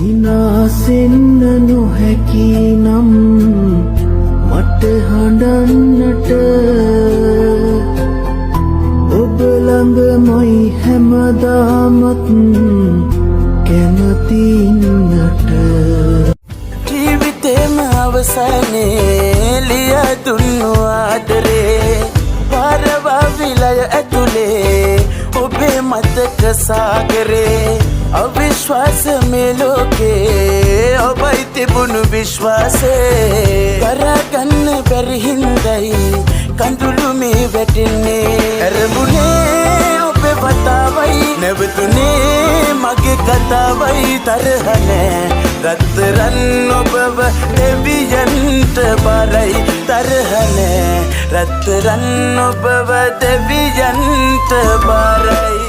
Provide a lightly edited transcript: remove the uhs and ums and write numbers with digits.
සිනාසෙන්න නොහැකි නම් මට හඬන්නට ඔබ ළඟමයි හැමදාමත් කැමතින්නට ජීවිතේම අවසානයේ ලියදුන්නු ආදරේ පාරවා විලය ඇතුලේ ඔබේ මතක සාගරේ අවිශ්වාස මේ ලෝකේ ඔබයි තිබුණු විශ්වාසේ කරගන්න බැරි හින්දයි කඳුළු මේ වැටෙන්නේ ඇරඹුනේ ඔබේ වතාවයි නැවතුනේ මගේ කතාවයි තරහ නෑ රත්තරන් ඔබව දෙවියන්ට බරයි තරහ නෑ රත්තරන් ඔබව දෙවියන්ට බරයි